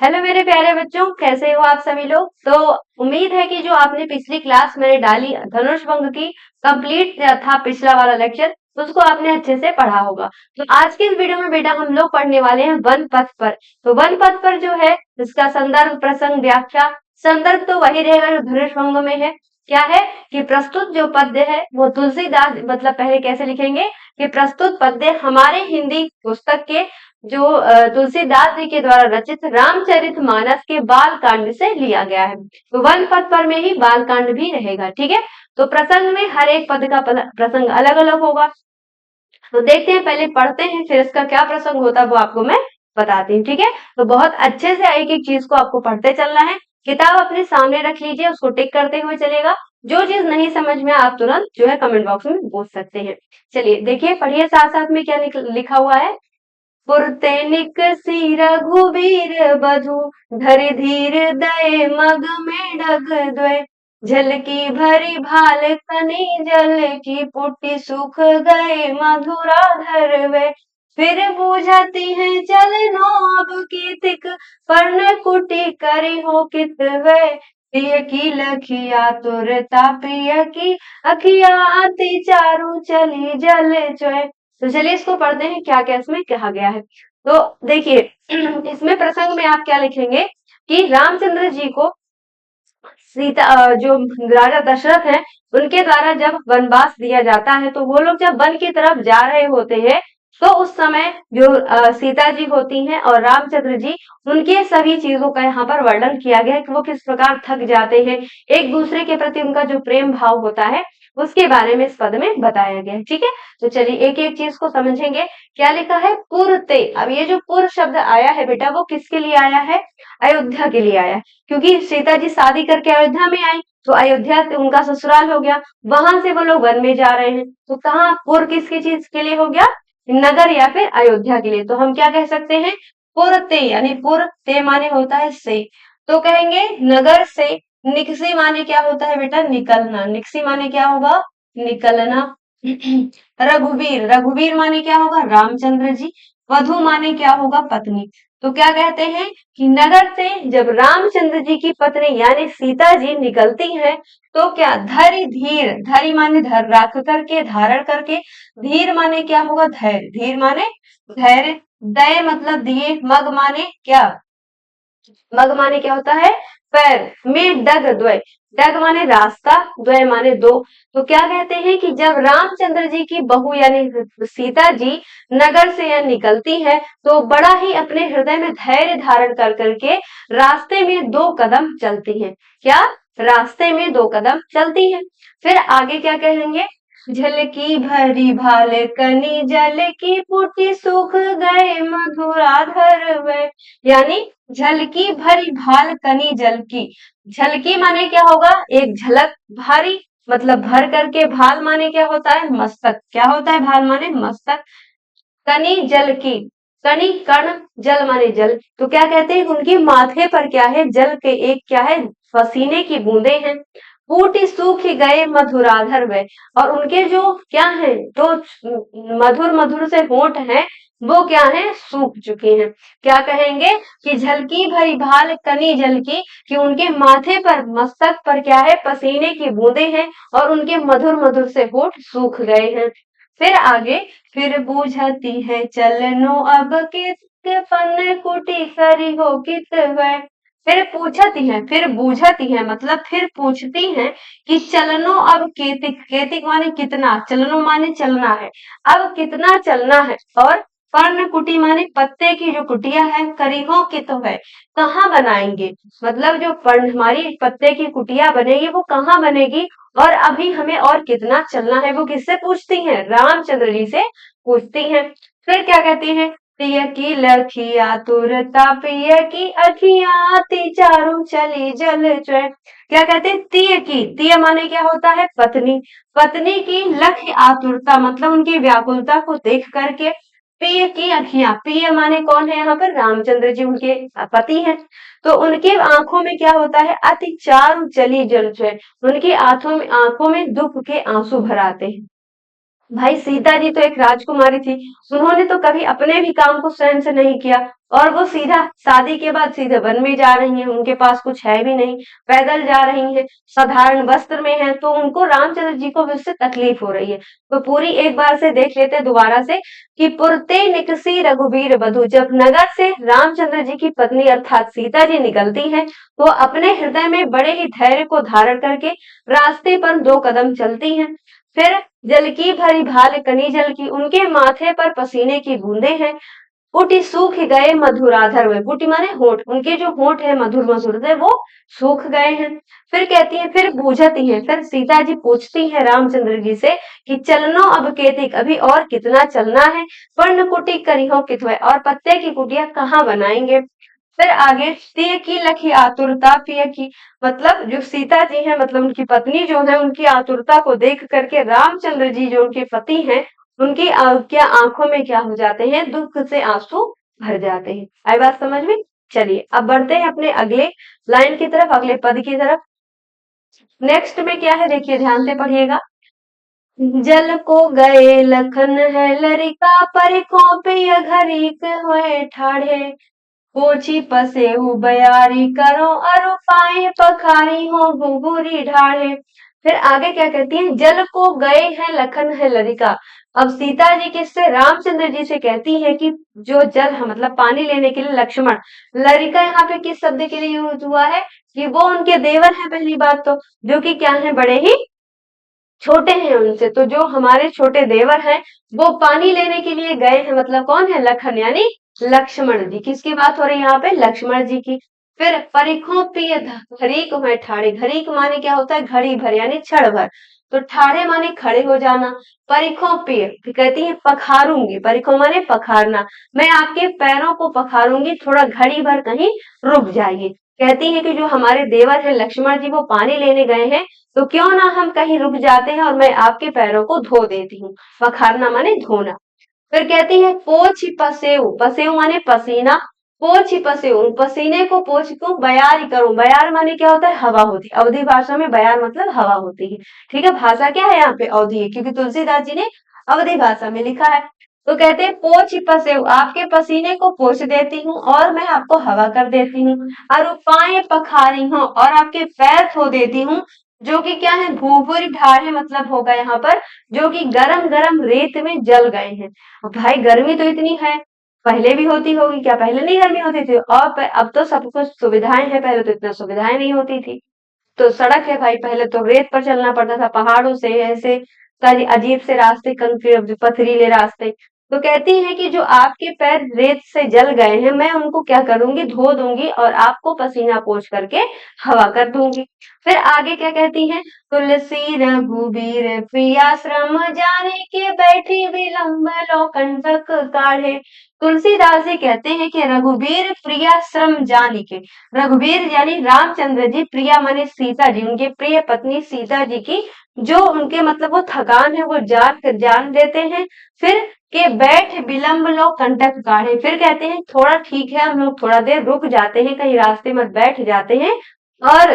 Hello मेरे प्यारे बच्चों, कैसे हो आप सभी लोग। तो उम्मीद है कि जो आपने पिछली क्लास मैंने डाली धनुष भंग की कंप्लीट था पिछला वाला लेक्चर, उसको आपने अच्छे से पढ़ा होगा। तो आज के इस वीडियो में बेटा हम लोग पढ़ने वाले हैं वन पथ पर। तो वन पथ पर जो है इसका संदर्भ, प्रसंग, व्याख्या। संदर्भ तो वही रहेगा जो धनुष भंग में है। क्या है कि प्रस्तुत जो पद्य है वो तुलसीदास, मतलब पहले कैसे लिखेंगे कि प्रस्तुत पद्य हमारे हिंदी पुस्तक के जो तुलसीदास जी के द्वारा रचित रामचरितमानस के बाल कांड से लिया गया है। तो वन पद पर में ही बाल कांड भी रहेगा। ठीक है, तो प्रसंग में हर एक पद का प्रसंग अलग अलग होगा। तो देखते हैं, पहले पढ़ते हैं, फिर इसका क्या प्रसंग होता है वो आपको मैं बताती हूँ। ठीक है, तो बहुत अच्छे से एक एक चीज को आपको पढ़ते चलना है। किताब अपने सामने रख लीजिए, उसको टिक करते हुए चलेगा। जो चीज नहीं समझ में आप तुरंत जो है कमेंट बॉक्स में पूछ सकते हैं। चलिए देखिए, पढ़िए साथ साथ में क्या लिखा हुआ है। पुरते निकसी रघुबीर बधु धरि धीर दये मग में डग द्वय झलकी भरी भाल कनी जल की पुटी सुख गए मधुराधर वे फिर बूझती है चलनो अब कीतिक पर्ण कुटी करी हो कित वे प्रिय की लखिया तुर तापिय की अखिया अति चारु चली जल चोय। तो चलिए इसको पढ़ते हैं, क्या क्या इसमें कहा गया है। तो देखिए इसमें प्रसंग में आप क्या लिखेंगे कि रामचंद्र जी को सीता जो राजा दशरथ हैं उनके द्वारा जब वनवास दिया जाता है, तो वो लोग जब वन की तरफ जा रहे होते हैं, तो उस समय जो सीता जी होती हैं और रामचंद्र जी, उनके सभी चीजों का यहाँ पर वर्णन किया गया है कि वो किस प्रकार थक जाते हैं, एक दूसरे के प्रति उनका जो प्रेम भाव होता है उसके बारे में इस पद में बताया गया है। ठीक है, तो चलिए एक एक चीज को समझेंगे। क्या लिखा है, पुरते। अब ये जो पुर शब्द आया है बेटा, वो किसके लिए आया है, अयोध्या के लिए आया है। क्योंकि सीता जी शादी करके अयोध्या में आई, तो अयोध्या उनका ससुराल हो गया, वहां से वो लोग वन में जा रहे हैं। तो कहाँ पुर किसकी चीज के लिए हो गया, नगर या फिर अयोध्या के लिए। तो हम क्या कह सकते हैं, पुरते, यानी पुर ते माने होता है से, तो कहेंगे नगर से। निकसी माने क्या होता है बेटा, निकलना। निकसी माने क्या होगा, निकलना। रघुवीर, रघुवीर माने क्या होगा, रामचंद्र जी। वधु माने क्या होगा, पत्नी। तो क्या कहते हैं कि नगर से जब रामचंद्र जी की पत्नी यानी सीता जी निकलती हैं, तो क्या धरि धीर, धरि माने धर रख करके, धारण करके। धीर माने क्या होगा, धैर्य। धीर माने धैर्य। दय मतलब दिए। मग माने क्या, मग माने क्या होता है, पैर में। डग द्वय, डग माने रास्ता, द्वय माने दो। तो क्या कहते हैं कि जब रामचंद्र जी की बहू यानी सीता जी नगर से यह निकलती है, तो बड़ा ही अपने हृदय में धैर्य धारण कर करके रास्ते में 2 कदम चलती हैं। क्या, रास्ते में 2 कदम चलती हैं। फिर आगे क्या कहेंगे, झलकी भरी भाल कनी जल की पुटी सूख गए मधुराधर वे, यानी झलकी भरी भाल कनी जल की। झलकी माने क्या होगा, एक झलक। भारी मतलब भर करके। भाल माने क्या होता है, मस्तक। क्या होता है, भाल माने मस्तक। कनी जल की, कनी कण, जल माने जल। तो क्या कहते हैं, उनके माथे पर क्या है, जल के एक क्या है, पसीने की बूंदे हैं। पूटी सूख गए मधुराधर वे, और उनके जो क्या है, तो मधुर मधुर से होंठ हैं, वो क्या है, सूख चुके हैं। क्या कहेंगे कि झलकी भरी भाल कनी जल की, कि उनके माथे पर, मस्तक पर क्या है, पसीने की बूंदे हैं, और उनके मधुर मधुर से होंठ सूख गए हैं। फिर आगे, फिर बूझती है चलनो अब कित फन कुटी करी हो कित वै। फिर पूछती है, फिर बूझती है मतलब फिर पूछती है कि चलनो अब केतिक, केतिक माने कितना, चलनो माने चलना है, अब कितना चलना है। और पर्ण कुटी माने पत्ते की जो कुटिया है, करीहों की तो है, कहाँ बनाएंगे, मतलब जो पर्ण हमारी पत्ते की कुटिया बनेगी वो कहाँ बनेगी, और अभी हमें और कितना चलना है। वो किससे पूछती हैं, रामचंद्र जी से पूछती हैं। फिर क्या कहती हैं, प्रिय की लखिया तुरता प्रिय की अखियां आती चारू चली जल चै। क्या कहते हैं, तीय की, तीय माने क्या होता है, पत्नी। पत्नी की लख आतुरता मतलब उनकी व्याकुलता को देख करके। प्रिय की अखियां, प्रिय माने कौन है यहाँ पर, रामचंद्र जी उनके पति हैं। तो उनके आंखों में क्या होता है, अति चारु चली जल चै, उनकी आंखों में दुख के आंसू भर आते हैं। भाई सीता जी तो एक राजकुमारी थी, उन्होंने तो कभी अपने भी काम को स्वयं से नहीं किया, और वो सीधा शादी के बाद सीधे वन में जा रही हैं, उनके पास कुछ है भी नहीं, पैदल जा रही हैं, साधारण वस्त्र में हैं, तो उनको रामचंद्र जी को भी उससे तकलीफ हो रही है। तो पूरी एक बार से देख लेते हैं दोबारा से कि पुरते निकसी रघुबीर बधु, जब नगर से रामचंद्र जी की पत्नी अर्थात सीता जी निकलती हैं, तो अपने हृदय में बड़े ही धैर्य को धारण करके रास्ते पर 2 कदम चलती हैं। फिर जल की भरी भाल कनी जल की, उनके माथे पर पसीने की बूंदे हैं। पुटि सूख गए मधुराधर में, पुटि माने होठ, उनके जो होठ है मधुर मधुर से वो सूख गए हैं। फिर कहती है, फिर बूझती है, फिर सीता जी पूछती है रामचंद्र जी से कि चलनो अब केतिक, अभी और कितना चलना है, पर्ण कुटी करिहो कितवे, और पत्ते की कुटिया कहाँ बनाएंगे। फिर आगे तिय की लखी आतुरता पिय की, मतलब जो सीता जी हैं, मतलब उनकी पत्नी जो है, उनकी आतुरता को देख करके रामचंद्र जी जो उनके पति हैं, उनकी क्या आंखों में क्या हो जाते हैं, दुख से आंसू भर जाते हैं। आई बात समझ में? चलिए अब बढ़ते हैं अपने अगले लाइन की तरफ, अगले पद की तरफ। नेक्स्ट में क्या है, देखिए ध्यान से पढ़िएगा। जल को गए लखन है लरिका, पर को पिय घरीक हुए ठाढ़े, पोछी पसेहु बयारी करो, अरु पाए पखारी हो घुघुरी ढाढ़े। फिर आगे क्या कहती है, जल को गए हैं लखन है लरिका। अब सीता जी किससे, रामचंद्र जी से कहती है कि जो जल है मतलब पानी लेने के लिए लक्ष्मण, लरिका यहाँ पे किस शब्द के लिए यूज हुआ है, कि वो उनके देवर है पहली बात तो, जो कि क्या है, बड़े ही छोटे हैं उनसे, तो जो हमारे छोटे देवर हैं वो पानी लेने के लिए गए हैं, मतलब कौन है, लखन यानी लक्ष्मण जी। किसकी बात हो रही है यहाँ पे, लक्ष्मण जी की। फिर परिखों पिय घड़ीक में ठाड़े, घड़ीक माने क्या होता है, घड़ी भर यानी क्षण भर, तो ठाड़े माने खड़े हो जाना। परिखों पिय कहती है पखारूंगी, परिखों माने पखारना, मैं आपके पैरों को पखारूंगी, थोड़ा घड़ी भर कहीं रुक जाइए। कहती है कि जो हमारे देवर है लक्ष्मण जी वो पानी लेने गए हैं, तो क्यों ना हम कहीं रुक जाते हैं और मैं आपके पैरों को धो देती हूँ। पखारना माने धोना। फिर कहती है पोछ पसेऊ, पसेऊ माने पसीना, पोछ पसेऊ, पसीने को पोछ को बयार करूं, बयार माने क्या होता है, हवा होती है, अवधि भाषा में बयार मतलब हवा होती है। ठीक है, भाषा क्या है यहाँ पे, अवधि है, क्योंकि तुलसीदास जी ने अवधि भाषा में लिखा है। तो कहते हैं पोछ पसेऊ, आपके पसीने को पोछ देती हूँ और मैं आपको हवा कर देती हूँ, और पाए पखारी हूँ और आपके पैर धो देती हूँ, जो कि क्या है, भूभुरी ढाढ़े मतलब होगा यहाँ पर, जो कि गरम गरम रेत में जल गए हैं। भाई गर्मी तो इतनी है, पहले भी होती होगी क्या, पहले नहीं गर्मी होती थी, और अब तो सब कुछ सुविधाएं हैं, पहले तो इतना सुविधाएं नहीं होती थी। तो सड़क है भाई, पहले तो रेत पर चलना पड़ता था, पहाड़ों से ऐसे सारी अजीब से रास्ते, कंकड़ पथरीले रास्ते। तो कहती है कि जो आपके पैर रेत से जल गए हैं, मैं उनको क्या करूंगी, धो दूंगी और आपको पसीना पोंछ करके हवा कर दूंगी। फिर आगे क्या कहती है, तुलसी रघुबीर प्रिया श्रम जाने के बैठी विलंब लो कंटक काढ़े। तुलसीदास जी कहते हैं कि रघुबीर प्रिया श्रम जानी के, रघुवीर यानी रामचंद्र जी, प्रिया माने सीता जी, उनके प्रिय पत्नी सीता जी की जो उनके मतलब वो थकान है वो जान देते हैं। फिर के बैठ विलंब लो कंटक काढ़े, फिर कहते हैं थोड़ा ठीक है, हम लोग थोड़ा देर रुक जाते हैं, कहीं रास्ते में बैठ जाते हैं, और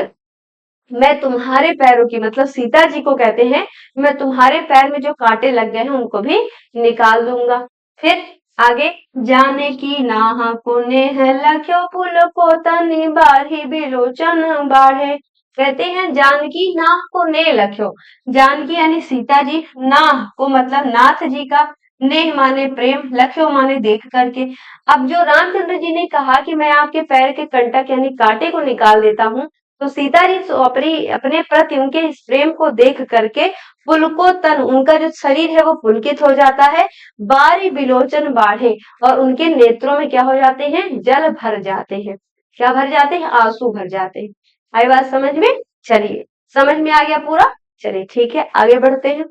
मैं तुम्हारे पैरों की, मतलब सीता जी को कहते हैं, मैं तुम्हारे पैर में जो कांटे लग गए हैं उनको भी निकाल दूंगा। फिर आगे, जाने की नाह को नेह लख्यो पुल को तनि बाढ़ी बिलोचन बाढ़े। कहते हैं जानकी नाह को ने लख्यो, जानकी यानी सीता जी, नाह को मतलब नाथ जी का, नेह माने प्रेम, लख्यो माने देख करके। अब जो रामचंद्र जी ने कहा कि मैं आपके पैर के कंटक यानी कांटे को निकाल देता हूँ, तो सीता जी अपनी अपने प्रति उनके इस प्रेम को देख करके पुलको तन, उनका जो शरीर है वो पुलकित हो जाता है, बारी बिलोचन बाढ़े, और उनके नेत्रों में क्या हो जाते हैं, जल भर जाते हैं। क्या भर जाते हैं, आंसू भर जाते हैं। आई बात समझ में? चलिए, समझ में आ गया पूरा? चलिए ठीक है, आगे बढ़ते हैं।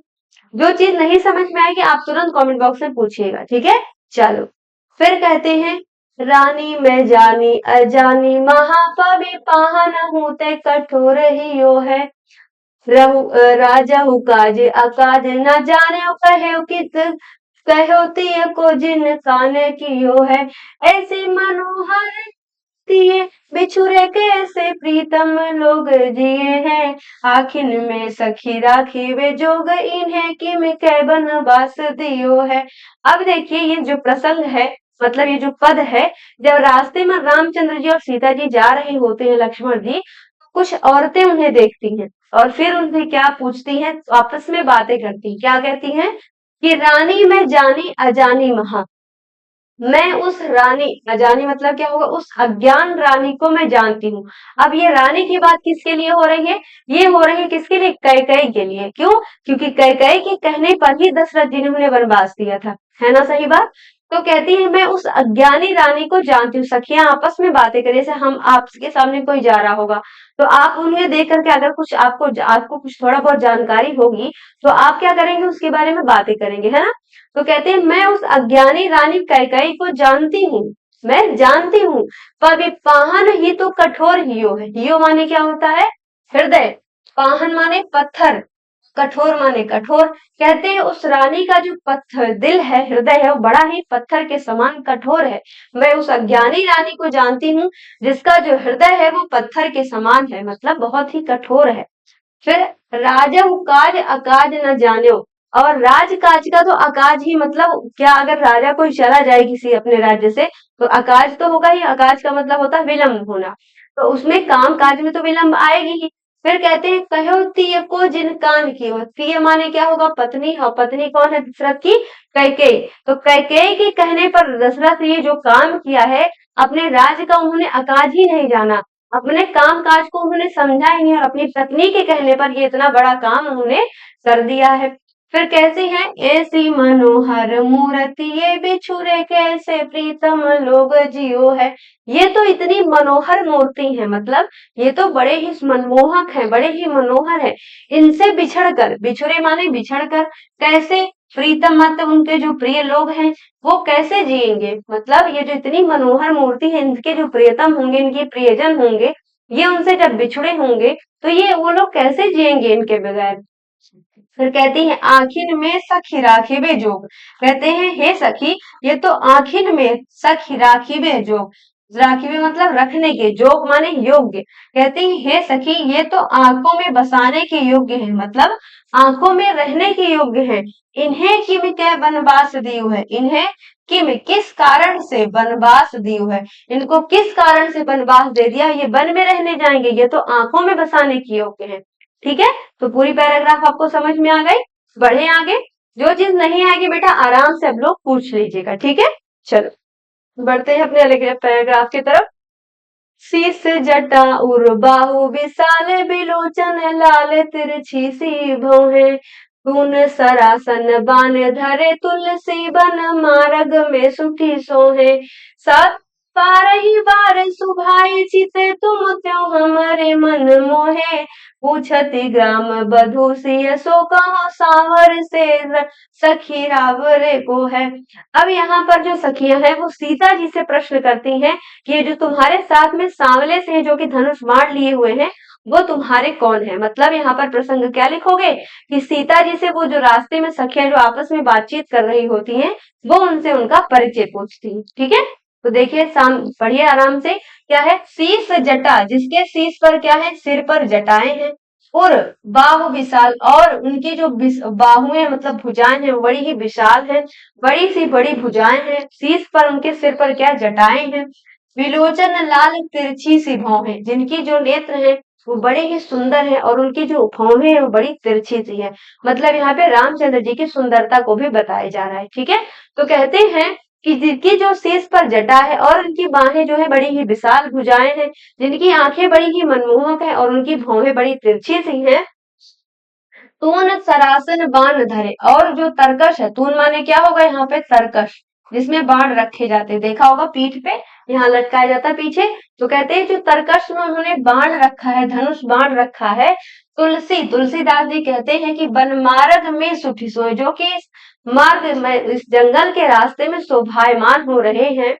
जो चीज नहीं समझ में आएगी आप तुरंत कमेंट बॉक्स में पूछिएगा, ठीक है? चलो, फिर कहते हैं, रानी मैं जानी अजानी महापवि पाहन हूँ ते कठोर ही यो है, राजा हु काज अकाज न जाने कहे कित, कहो तिय को जिन काने कियो है, ऐसी मनोहर तिये बिछुड़े कैसे प्रीतम लोग जिए हैं, आखिन में सखी राखी वे जोग इन्हें किम कै बनवास दियो है। अब देखिए ये जो प्रसंग है, मतलब ये जो पद है, जब रास्ते में रामचंद्र जी और सीता जी जा रहे होते हैं, लक्ष्मण जी, कुछ औरतें उन्हें देखती हैं और फिर उनसे क्या पूछती हैं, आपस में बातें करती हैं। क्या कहती हैं कि रानी मैं जानी अजानी महा, मैं उस रानी, अजानी मतलब क्या होगा, उस अज्ञान रानी को मैं जानती हूँ। अब ये रानी की बात किसके लिए हो रही है, ये हो रही है किसके लिए, कैकेयी के लिए। क्यों? क्योंकि कैकेयी के कहने पर ही दशरथ जी ने उन्हें वनवास दिया था, है ना सही बात। तो कहती है मैं उस अज्ञानी रानी को जानती हूँ। सखियां आपस में बातें करें, जैसे हम आपके सामने कोई जा रहा होगा तो आप उन्हें देख करके अगर कुछ आपको आपको कुछ थोड़ा बहुत जानकारी होगी तो आप क्या करेंगे, उसके बारे में बातें करेंगे, है ना। तो कहते हैं मैं उस अज्ञानी रानी कैकेयी को जानती हूँ, मैं जानती हूँ, पर पाहन ही तो कठोर हियो है। हियो माने क्या होता है, हृदय, पाहन माने पत्थर, कठोर माने कठोर। कहते हैं उस रानी का जो पत्थर दिल है, हृदय है, वो बड़ा ही पत्थर के समान कठोर है। मैं उस अज्ञानी रानी को जानती हूँ जिसका जो हृदय है वो पत्थर के समान है, मतलब बहुत ही कठोर है। फिर राजहु काज अकाज न जान्यो, और राजकाज का तो अकाज ही मतलब क्या, अगर राजा कोई चला जाए किसी अपने राज्य से तो अकाज तो होगा ही, अकाज का मतलब होता है विलंब होना, तो उसमें काम काज में तो विलंब आएगी ही। फिर कहते हैं कहो तिय को जिन कान की, तिय माने क्या होगा, पत्नी, और पत्नी कौन है दशरथ की, कैकेयी। तो कैकेयी के कहने पर दशरथ ने जो काम किया है, अपने राज्य का उन्होंने अकाज ही नहीं जाना, अपने काम काज को उन्होंने समझा ही नहीं, और अपनी पत्नी के कहने पर ये इतना बड़ा काम उन्होंने कर दिया है। फिर कैसे हैं, ऐसी मनोहर मूर्ति ये बिछुरे कैसे प्रीतम लोग जियो है। ये तो इतनी मनोहर मूर्ति है, मतलब ये तो बड़े ही मनमोहक है, बड़े ही मनोहर है। इनसे बिछड़कर, बिछुरे माने बिछड़कर, कैसे, प्रीतम मतलब उनके जो प्रिय लोग हैं वो कैसे जिएंगे, मतलब ये जो इतनी मनोहर मूर्ति है, इनके जो प्रियतम होंगे, इनके प्रियजन होंगे, ये उनसे जब बिछड़े होंगे तो ये वो लोग कैसे जिएंगे इनके बगैर। फिर कहती है आखिन में सखी राखिबे जोग, कहते हैं हे सखी, ये तो आखिन में सखी राखिबे जोग, राखिबे मतलब रखने के, जोग माने योग्य। कहती है हे सखी, ये तो आंखों में बसाने के योग्य है, मतलब आंखों में रहने के योग्य है। इन्हें किम के वनवास दियो है, इन्हें किम किस कारण से वनवास दियो है, इनको किस कारण से वनवास दे दिया, ये वन में रहने जाएंगे, ये तो आंखों में बसाने के योग्य है। ठीक है, तो पूरी पैराग्राफ आपको समझ में आ गई। बढ़े आगे, जो चीज नहीं आएगी बेटा आराम से अब लोग पूछ लीजिएगा, ठीक है। चलो बढ़ते हैं अपने अगले पैराग्राफ की तरफ। शीस जटा उर बाहु विशाल बिलोचन लाल तिरछी सी भौहें, खून सरासन बान धरे तुलसी बन मार्ग में सुखी सोहे, सात बारही बार सुभाए चिते तुम त्यों हमारे मन मोहे, पूछती ग्राम बधू सिय सो कहो सावर से सखी रावरे को है। अब यहाँ पर जो सखियां हैं वो सीता जी से प्रश्न करती हैं कि ये जो तुम्हारे साथ में सांवले से जो कि धनुष बाण लिए हुए हैं वो तुम्हारे कौन है। मतलब यहाँ पर प्रसंग क्या लिखोगे कि सीता जी से वो जो रास्ते में सखियां जो आपस में बातचीत कर रही होती हैं वो उनसे उनका परिचय पूछती हैं। ठीक है, तो देखिए पढ़िए आराम से। क्या है, शीस जटा, जिसके शीस पर क्या है, सिर पर जटाएं हैं, और बाहु विशाल, और उनकी जो बाहुएं मतलब भुजाएं हैं वो बड़ी ही विशाल है, बड़ी सी बड़ी भुजाएं हैं, शीस पर उनके सिर पर क्या जटाएं हैं, विलोचन लाल तिरछी सी भौं है, जिनकी जो नेत्र है वो बड़े ही सुंदर है और उनकी जो भौं है वो बड़ी तिरछी सी है। मतलब यहाँ पे रामचंद्र जी की सुंदरता को भी बताया जा रहा है। ठीक है, तो कहते हैं कि जिनकी जो शीश पर जटा है और उनकी बाहें जो है बड़ी ही विशाल भुजाएं हैं, जिनकी आंखें बड़ी ही मनमोहक है और उनकी भौहें बड़ी तिरछी सी हैं, तून सरासन बाण धरे, और जो तरकश है, तून माने क्या होगा यहाँ पे, तरकश, जिसमें बाण रखे जाते, देखा होगा पीठ पे यहाँ लटकाया जाता है पीछे। तो कहते हैं जो तरकश में उन्होंने बाण रखा है, धनुष बाण रखा है, तुलसीदास जी कहते हैं कि वन मार्ग में सुठी सोए, जो कि इस मार्ग में, इस जंगल के रास्ते में शोभायमान हो रहे हैं।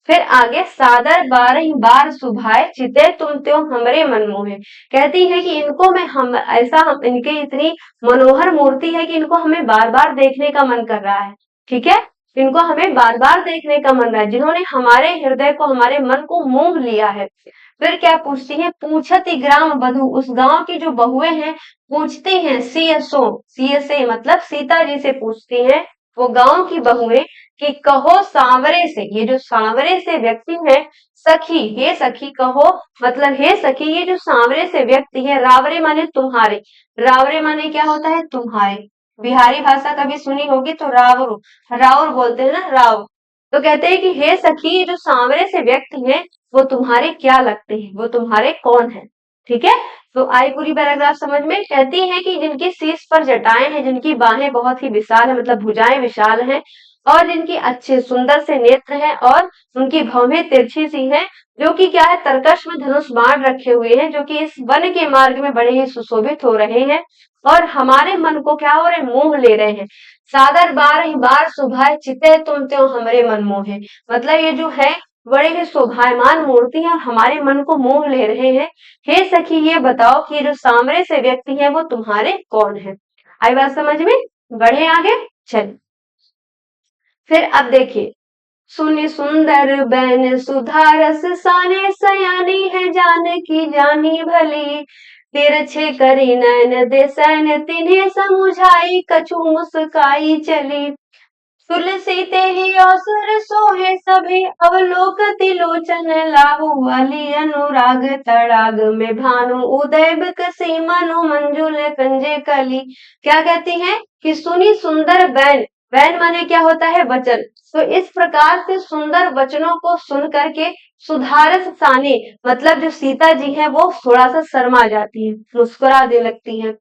फिर आगे सादर 12 बार सुभाए चिते तुम त्यों हमरे मन मोहे, कहती है कि इनको मैं हम ऐसा हम इनके इतनी मनोहर मूर्ति है कि इनको हमें बार बार देखने का मन कर रहा है। ठीक है, इनको हमें बार बार देखने का मन रहा है, जिन्होंने हमारे हृदय को, हमारे मन को मोह लिया है। फिर क्या पूछती है, पूछती ग्राम बधू, उस गांव की जो बहुएं हैं पूछती हैं, सीएसओ, सीएसए मतलब सीता जी से पूछती हैं वो गांव की बहुएं कि कहो सांवरे से, ये जो सांवरे से व्यक्ति है, सखी, हे सखी कहो, मतलब हे सखी, ये जो सांवरे से व्यक्ति है, रावरे माने तुम्हारे, रावरे माने क्या होता है, तुम्हारे, बिहारी भाषा कभी सुनी होगी तो रावरो, राउर बोलते हैं ना, राव। तो कहते हैं कि हे सखी, जो सांवरे से व्यक्ति हैं वो तुम्हारे क्या लगते हैं, वो तुम्हारे कौन है। ठीक है, तो आई पूरी पैराग्राफ समझ में। कहती है कि जिनकी शीश पर जटाएं हैं, जिनकी बाहें बहुत ही विशाल है, मतलब भुजाएं विशाल हैं, और जिनकी अच्छे सुंदर से नेत्र हैं, और उनकी भौहें तिरछी सी हैं, जो कि क्या है, तरकश में धनुष बाण रखे हुए हैं, जो कि इस वन के मार्ग में बड़े ही सुशोभित हो रहे हैं, और हमारे मन को क्या हो रहे, मोह ले रहे हैं। सादर बार ही बार सुभाए चिते तुम त्यों हमरे मन मोहे, मतलब ये जो है बड़े ही शोभायमान मूर्ति है और हमारे मन को मोह ले रहे हैं। हे सखी, ये बताओ कि जो सामने से व्यक्ति है वो तुम्हारे कौन है। आई बात समझ में, बढ़े आगे, चलिए। फिर अब देखिए, सुनि सुंदर बैन सुधारस साने, सयानी है जानकी जानी भली, तिरछे करी नैन देसैन तिन्हे समुझाई, कछु मुस्काई चली, तुलसी ते ही अवसर सोहे सभी, अवलोकति लोचन लाहु वाली, अनुराग तड़ाग में भानु उदय बिकसी, मनो मंजुल कंजे कली। क्या कहती हैं कि सुनी सुंदर बैन, बैन माने क्या होता है, वचन, तो इस प्रकार से सुंदर वचनों को सुन करके सुधारस साने, मतलब जो सीता जी है वो थोड़ा सा शर्मा जाती है, मुस्कुरा दे लगती है।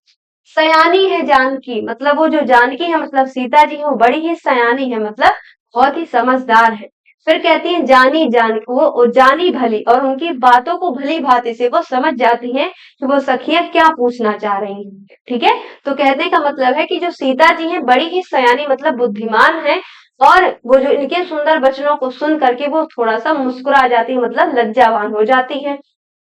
सयानी है जानकी, मतलब वो जो जानकी है, मतलब सीता जी है, वो बड़ी ही सयानी है, मतलब बहुत ही समझदार है। फिर कहती है जानी जान, वो जानी भली, और उनकी बातों को भली भांति से वो समझ जाती हैं कि वो सखियां क्या पूछना चाह रही हैं। ठीक है, तो कहने का मतलब है कि जो सीता जी है बड़ी ही सयानी, मतलब बुद्धिमान है, और वो जो इनके सुंदर वचनों को सुन करके वो थोड़ा सा मुस्कुरा जाती है, मतलब लज्जावान हो जाती है।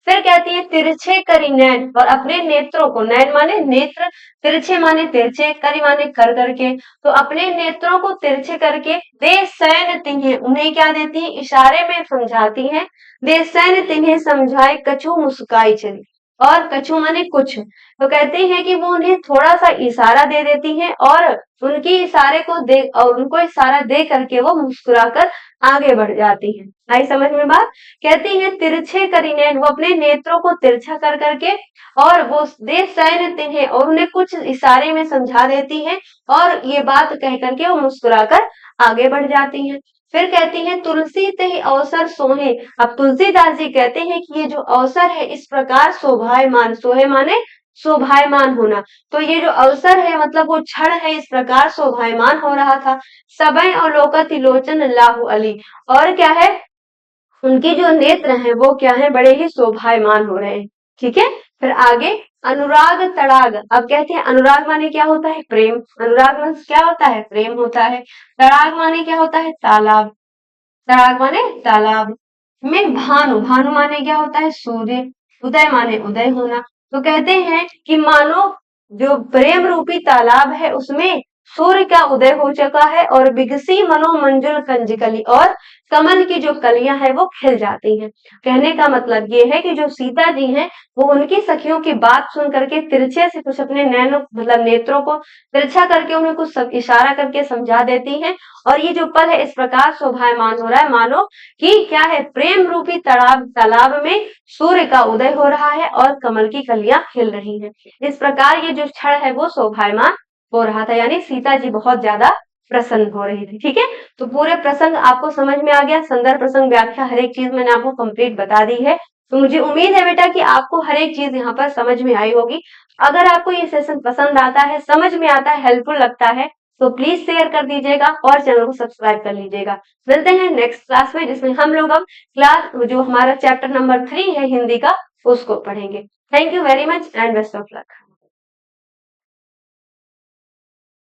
फिर कहती है तिरछे करी नैन, और अपने नेत्रों को, नैन माने नेत्र, तिरछे माने तिरछे, करी माने कर करके, तो अपने नेत्रों को तिरछे करके दे सैन तिन्हें, उन्हें क्या देती है, इशारे में समझाती है। दे सैन तिन्हें समझाए, कछु मुस्काई चली, और कछु माने कुछ, तो कहते हैं कि वो उन्हें थोड़ा सा इशारा दे देती है, और उनकी इशारे को दे, और उनको इशारा दे करके वो मुस्कुराकर आगे बढ़ जाती है। आई समझ में बात। कहती है तिरछे करी नैन, वो अपने नेत्रों को तिरछा कर करके, और वो दे सैन तिन्हें, और उन्हें कुछ इशारे में समझा देती है, और ये बात कह करके वो मुस्कुराकर आगे बढ़ जाती है। फिर कहती है तुलसी ते अवसर सोहे, अब तुलसीदास जी कहते हैं कि ये जो अवसर है इस प्रकार शोभायमान, सोहे माने शोभायमान होना, तो ये जो अवसर है मतलब वो क्षण है, इस प्रकार शोभायमान हो रहा था। सबय और लोकत लोचन लाहु अली, और क्या है, उनके जो नेत्र हैं वो क्या है, बड़े ही शोभायमान हो रहे हैं। ठीक है, फिर आगे अनुराग तड़ाग, अब कहते हैं अनुराग माने क्या होता है, प्रेम, अनुराग माने क्या होता है, प्रेम होता है। तड़ाग माने क्या होता है, तालाब, तड़ाग माने तालाब में भानु, भानु माने क्या होता है, सूर्य, उदय माने उदय होना। तो कहते हैं कि मानो जो प्रेम रूपी तालाब है उसमें सूर्य का उदय हो चुका है, और बिगसी मनोमंजुल कंजकली, और कमल की जो कलियां हैं वो खिल जाती हैं। कहने का मतलब ये है कि जो सीता जी हैं वो उनकी सखियों की बात सुन करके तिरछे से कुछ अपने नैनों, मतलब नेत्रों को तिरछा करके उन्हें कुछ इशारा करके समझा देती हैं, और ये जो पल है इस प्रकार शोभायमान हो रहा है, मानो कि क्या है, प्रेम रूपी तालाब में सूर्य का उदय हो रहा है और कमल की कलियां खिल रही हैं। इस प्रकार ये जो क्षण है वो शोभायमान हो रहा था, यानी सीता जी बहुत ज्यादा प्रसन्न हो रही थी। ठीक है, तो पूरे प्रसंग आपको समझ में आ गया, संदर्भ प्रसंग व्याख्या हर एक चीज मैंने आपको कंप्लीट बता दी है। तो मुझे उम्मीद है बेटा कि आपको हर एक चीज यहाँ पर समझ में आई होगी। अगर आपको ये सेशन पसंद आता है, समझ में आता है, हेल्पफुल लगता है, तो प्लीज शेयर कर दीजिएगा और चैनल को सब्सक्राइब कर लीजिएगा। मिलते हैं नेक्स्ट क्लास में, जिसमें हम लोग अब क्लास जो हमारा चैप्टर नंबर 3 है हिंदी का, उसको पढ़ेंगे। Thank you very much and best of luck.